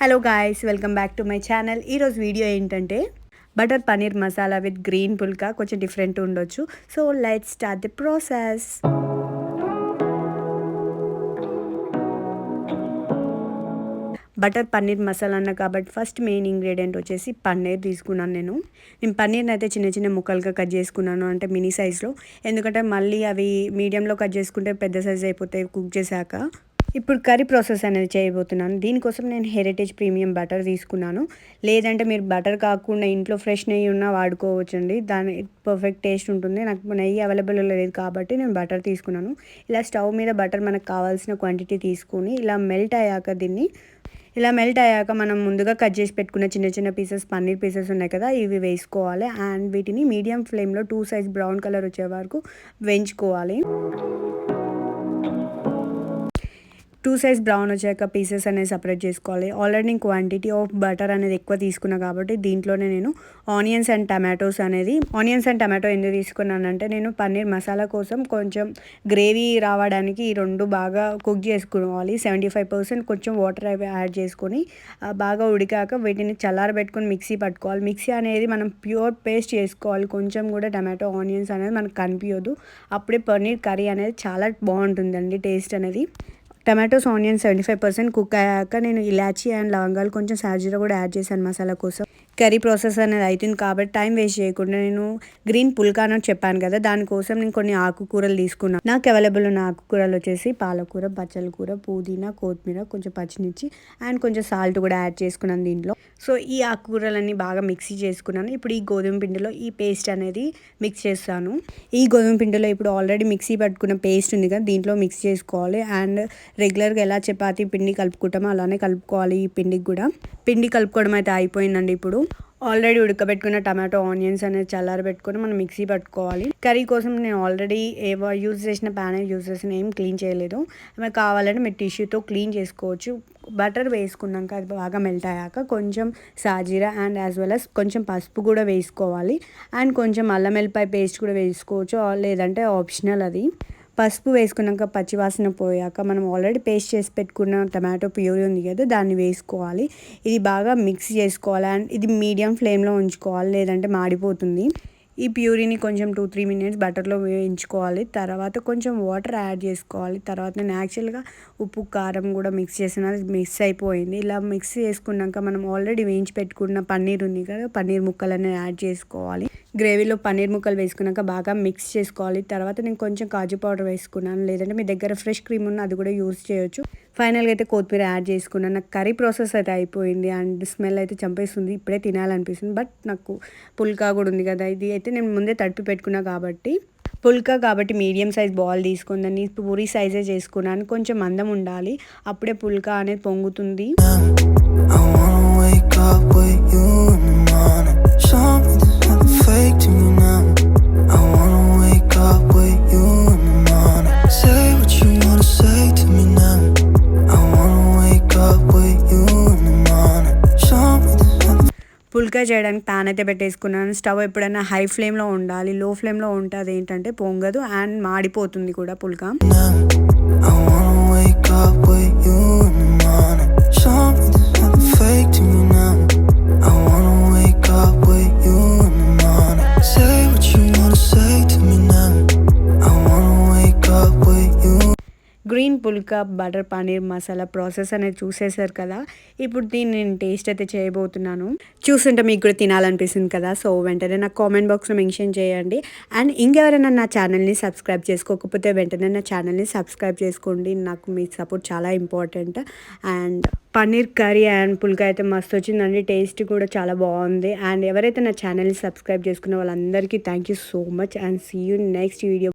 Hello guys, welcome back to my channel. ఈరోజు video ఏంటంటే butter paneer masala with green phulka. కొంచెం different ఉండొచ్చు. So let's start the process. Butter paneer masala అన్న కాబట్టి ఫస్ట్ మెయిన్ ఇంగ్రీడియంట్ వచ్చేసి పన్నీర్ తీసుకున్నాను. నేను పన్నీర్ని అయితే చిన్న చిన్న ముక్కలుగా కట్ చేసుకున్నాను, అంటే మినీ సైజ్లో. ఎందుకంటే మళ్ళీ అవి మీడియంలో కట్ చేసుకుంటే పెద్ద సైజ్ అయిపోతాయి కుక్ చేశాక. ఇప్పుడు కర్రీ ప్రాసెస్ అనేది చేయబోతున్నాను. దీనికోసం నేను హెరిటేజ్ ప్రీమియం బటర్ తీసుకున్నాను. లేదంటే మీరు బటర్ కాకుండా ఇంట్లో ఫ్రెష్ నెయ్యి ఉన్నా వాడుకోవచ్చండి. దాని పర్ఫెక్ట్ టేస్ట్ ఉంటుంది. నాకు నెయ్యి అవైలబుల్ లేదు కాబట్టి నేను బటర్ తీసుకున్నాను. ఇలా స్టవ్ మీద బటర్ మనకు కావాల్సిన క్వాంటిటీ తీసుకొని ఇలా మెల్ట్ అయ్యాక మనం ముందుగా కట్ చేసి పెట్టుకున్న చిన్న చిన్న పీసెస్ పన్నీర్ పీసెస్ ఉన్నాయి కదా, ఇవి వేసుకోవాలి. అండ్ వీటిని మీడియం ఫ్లేమ్లో 2 sides బ్రౌన్ కలర్ వచ్చే వరకు వేయించుకోవాలి. 2 sides బ్రౌన్ వచ్చాక పీసెస్ అనేది సపరేట్ చేసుకోవాలి. ఆల్రెడీ నేను క్వాంటిటీ ఆఫ్ బటర్ అనేది ఎక్కువ తీసుకున్నా కాబట్టి దీంట్లోనే నేను ఆనియన్స్ అండ్ టమాటో ఎందుకు తీసుకున్నానంటే, నేను పన్నీర్ మసాలా కోసం కొంచెం గ్రేవీ రావడానికి ఈ రెండు బాగా కుక్ చేసుకోవాలి. 75% కొంచెం వాటర్ అవి యాడ్ చేసుకొని బాగా ఉడికాక వీటిని చల్లారబెట్టుకొని మిక్సీ పట్టుకోవాలి. మిక్సీ అనేది మనం ప్యూర్ పేస్ట్ చేసుకోవాలి. కొంచెం కూడా టమాటో ఆనియన్స్ అనేది మనకు కనిపించదు. అప్పుడే పన్నీర్ కర్రీ అనేది చాలా బాగుంటుందండి టేస్ట్ అనేది. టమాటోస్ ఆనియన్స్ 75% కుక్ అయ్యాక నేను ఇలాచీ అండ్ లవంగాలు కొంచెం సాజీరా కూడా యాడ్ చేశాను మసాలా కోసం. కర్రీ ప్రాసెస్ అనేది అవుతుంది కాబట్టి టైం వేస్ట్ చేయకుండా నేను గ్రీన్ పుల్కా అని చెప్పాను కదా, దానికోసం నేను కొన్ని ఆకుకూరలు తీసుకున్నాను. నాకు అవైలబుల్ ఉన్న ఆకుకూరలు వచ్చేసి పాలకూర, బచ్చల కూర, పుదీనా, కొత్తిమీర, కొంచెం పచ్చిమిర్చి అండ్ కొంచెం సాల్ట్ కూడా యాడ్ చేసుకున్నాను దీంట్లో. సో ఈ ఆకుకూరలన్నీ బాగా మిక్సీ చేసుకున్నాను. ఇప్పుడు ఈ గోధుమ పిండిలో ఈ పేస్ట్ అనేది మిక్స్ చేస్తాను. ఈ గోధుమ పిండిలో ఇప్పుడు ఆల్రెడీ మిక్సీ పట్టుకున్న పేస్ట్ ఉంది కదా, దీంట్లో మిక్స్ చేసుకోవాలి. అండ్ రెగ్యులర్గా ఎలా చపాతీ పిండి కలుపుకుంటామో అలానే కలుపుకోవాలి. ఈ పిండికి కూడా పిండి కలుపుకోవడం అయితే అయిపోయిందండి. ఇప్పుడు ఆల్రెడీ ఉడకబెట్టుకున్న టమాటో ఆనియన్స్ అనేది చల్లారబెట్టుకొని మనం మిక్సీ పట్టుకోవాలి. కర్రీ కోసం నేను ఆల్రెడీ యూజ్ చేసిన ప్యాన్ యూజ్ చేసిన ఏం క్లీన్ చేయలేదు. మీకు కావాలంటే మీరు టిష్యూతో క్లీన్ చేసుకోవచ్చు. బటర్ వేసుకున్నాక అది బాగా మెల్ట్ అయ్యాక కొంచెం సాజీరా అండ్ యాజ్ వెల్ as కొంచెం పసుపు కూడా వేసుకోవాలి. అండ్ కొంచెం అల్లం వెల్లిపాయ పేస్ట్ కూడా వేసుకోవచ్చు, లేదంటే ఆప్షనల్ అది. పసుపు వేసుకున్నాక పచ్చివాసన పోయాక మనం ఆల్రెడీ పేస్ట్ చేసి పెట్టుకున్న టమాటో ప్యూరీ ఉంది కదా, దాన్ని వేసుకోవాలి. ఇది బాగా మిక్స్ చేసుకోవాలి. అండ్ ఇది మీడియం ఫ్లేమ్లో ఉంచుకోవాలి, లేదంటే మాడిపోతుంది. ఈ ప్యూరీని కొంచెం 2-3 minutes బటర్లో వేయించుకోవాలి. తర్వాత కొంచెం వాటర్ యాడ్ చేసుకోవాలి. తర్వాత నేను యాక్చువల్గా ఉప్పు కారం కూడా మిక్స్ చేసిన, మిక్స్ అయిపోయింది. ఇలా మిక్స్ చేసుకున్నాక మనం ఆల్రెడీ వేయించి పెట్టుకున్న పన్నీర్ ఉంది కదా, పన్నీర్ ముక్కలన్నీ యాడ్ చేసుకోవాలి. గ్రేవీలో పన్నీర్ ముక్కలు వేసుకున్నాక బాగా మిక్స్ చేసుకోవాలి. తర్వాత నేను కొంచెం కాజు పౌడర్ వేసుకున్నాను, లేదంటే మీ దగ్గర ఫ్రెష్ క్రీమ్ ఉన్న అది కూడా యూజ్ చేయొచ్చు. ఫైనల్గా అయితే కొత్తిమీర యాడ్ చేసుకున్నాను. నాకు కర్రీ ప్రాసెస్ అయితే అయిపోయింది అండ్ స్మెల్ అయితే చంపేస్తుంది. ఇప్పుడే తినాలనిపిస్తుంది. బట్ నాకు పుల్కా కూడా ఉంది కదా, ఇది అయితే నేను ముందే తడిపి పెట్టుకున్నా కాబట్టి పుల్కా కాబట్టి మీడియం సైజ్ బాల్ తీసుకుని దాన్ని పూరి సైజే చేసుకున్నాను. కొంచెం మందం ఉండాలి, అప్పుడే పుల్కా అనేది పొంగుతుంది. పుల్కా చేయడానికి ప్యాన్ అయితే పెట్టేసుకున్నాను. స్టవ్ ఎప్పుడైనా హై ఫ్లేమ్లో ఉండాలి. లో ఫ్లేమ్లో ఉంటే అది ఏంటంటే పొంగదు అండ్ మాడిపోతుంది కూడా పుల్కా. గ్రీన్ పుల్కా బటర్ పన్నీర్ మసాలా ప్రాసెస్ అనేది చూసేసారు కదా. ఇప్పుడు దీన్ని నేను టేస్ట్ అయితే చేయబోతున్నాను. చూస్తుంటే మీకు కూడా తినాలనిపిస్తుంది కదా. సో వెంటనే నాకు కామెంట్ బాక్స్లో మెన్షన్ చేయండి. అండ్ ఇంకెవరైనా నా ఛానల్ని సబ్స్క్రైబ్ చేసుకోకపోతే వెంటనే నా ఛానల్ని సబ్స్క్రైబ్ చేసుకోండి. నాకు మీ సపోర్ట్ చాలా important. And paneer curry and phulka అయితే మస్తు వచ్చిందండి. టేస్ట్ కూడా చాలా బాగుంది. అండ్ ఎవరైతే నా ఛానల్ని సబ్స్క్రైబ్ చేసుకున్న వాళ్ళందరికీ thank you so much. And see you next video.